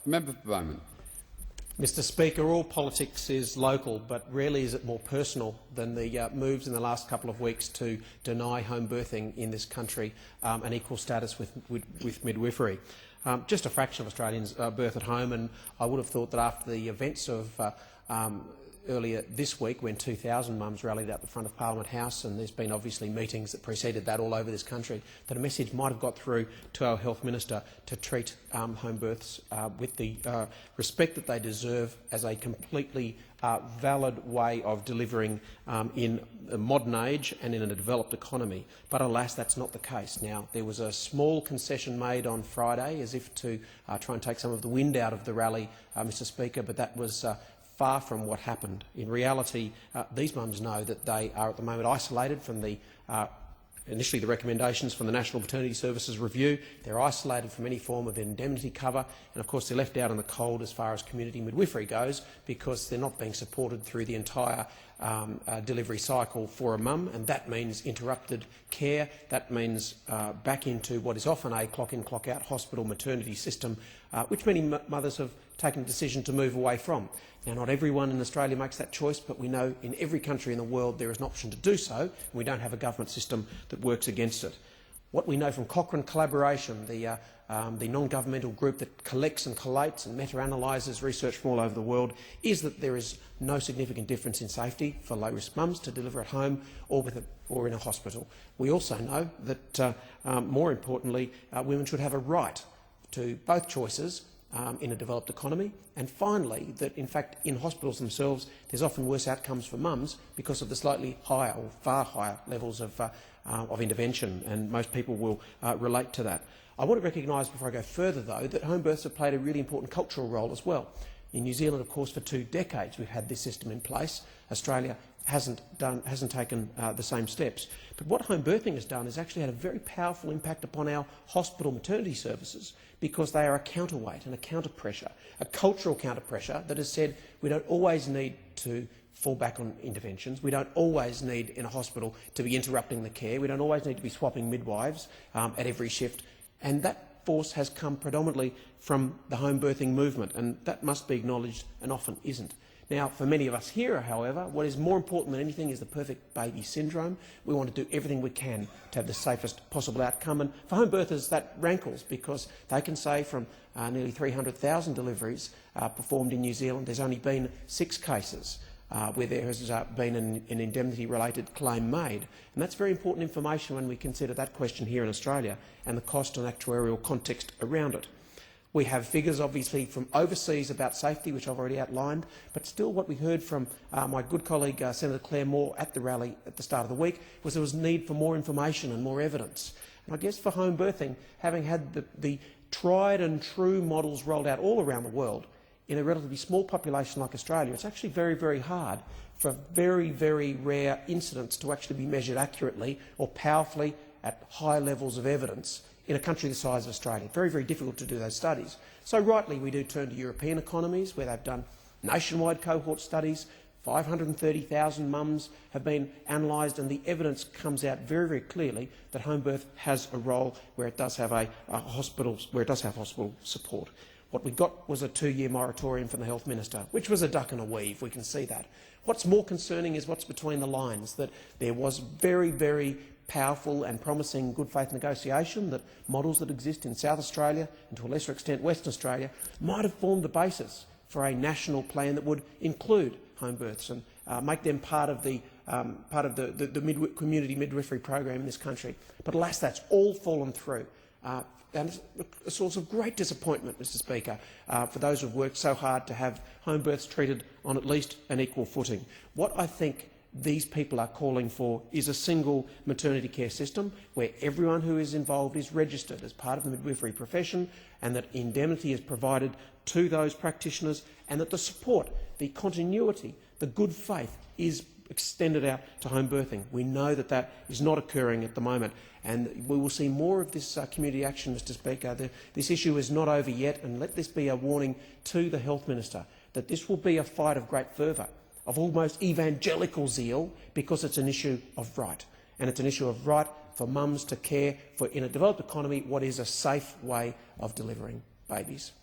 Member for Bowman. Mr Speaker, all politics is local, but rarely is it more personal than the moves in the last couple of weeks to deny home birthing in this country an equal status with midwifery. Just a fraction of Australians birth at home, and I would have thought that after the events of earlier this week, when 2,000 mums rallied out the front of Parliament House, and there's been obviously meetings that preceded that all over this country, that a message might have got through to our Health Minister to treat home births with the respect that they deserve as a completely valid way of delivering in a modern age and in a developed economy. But alas, that's not the case. Now, there was a small concession made on Friday as if to try and take some of the wind out of the rally, Mr Speaker, but that was far from what happened. In reality, these mums know that they are at the moment isolated from the initially the recommendations from the National Maternity Services Review. They're isolated from any form of indemnity cover, and of course they're left out in the cold as far as community midwifery goes, because they're not being supported through the entire delivery cycle for a mum, and that means interrupted care. That means back into what is often a clock-in, clock-out hospital maternity system, which many mothers have taken a decision to move away from. Now, not everyone in Australia makes that choice, but we know in every country in the world there is an option to do so, and we don't have a government system that works against it. What we know from Cochrane Collaboration, the non-governmental group that collects and collates and meta-analyses research from all over the world, is that there is no significant difference in safety for low-risk mums to deliver at home or in a hospital. We also know that, more importantly, women should have a right to both choices in a developed economy, and finally that in fact in hospitals themselves there's often worse outcomes for mums because of the slightly higher or far higher levels of intervention, and most people will relate to that. I want to recognise before I go further though that home births have played a really important cultural role as well. In New Zealand, of course, for 2 decades we've had this system in place. Australia hasn't taken the same steps. But what home birthing has done is actually had a very powerful impact upon our hospital maternity services, because they are a counterweight and a counter-pressure, a cultural counter-pressure that has said we don't always need to fall back on interventions. We don't always need in a hospital to be interrupting the care. We don't always need to be swapping midwives at every shift. And that force has come predominantly from the home birthing movement, and that must be acknowledged and often isn't. Now, for many of us here, however, what is more important than anything is the perfect baby syndrome. We want to do everything we can to have the safest possible outcome. And for home birthers, that rankles, because they can say from nearly 300,000 deliveries performed in New Zealand, there's only been 6 cases where there has been an indemnity-related claim made. And that's very important information when we consider that question here in Australia and the cost and actuarial context around it. We have figures, obviously, from overseas about safety, which I've already outlined, but still what we heard from my good colleague Senator Claire Moore at the rally at the start of the week was there was need for more information and more evidence. And I guess for home birthing, having had the tried and true models rolled out all around the world in a relatively small population like Australia, it's actually very, very hard for very, very rare incidents to actually be measured accurately or powerfully at high levels of evidence in a country the size of Australia. Very, very difficult to do those studies. So rightly we do turn to European economies where they've done nationwide cohort studies. 530,000 mums have been analysed, and the evidence comes out very, very clearly that home birth has a role where it does have hospital support. What we got was a 2-year moratorium from the Health Minister, which was a duck and a weave, we can see that. What's more concerning is what's between the lines, that there was very, very powerful and promising good faith negotiation, that models that exist in South Australia and to a lesser extent Western Australia might have formed the basis for a national plan that would include home births and make them part of the community midwifery program in this country. But alas, that's all fallen through. And it's a source of great disappointment, Mr Speaker, for those who have worked so hard to have home births treated on at least an equal footing. What I think these people are calling for is a single maternity care system where everyone who is involved is registered as part of the midwifery profession, and that indemnity is provided to those practitioners, and that the support, the continuity, the good faith is extended out to home birthing. We know that that is not occurring at the moment, and we will see more of this community action, Mr Speaker. This issue is not over yet, and let this be a warning to the Health Minister that this will be a fight of great fervour, of almost evangelical zeal, because it's an issue of right. And it's an issue of right for mums to care for, in a developed economy, what is a safe way of delivering babies.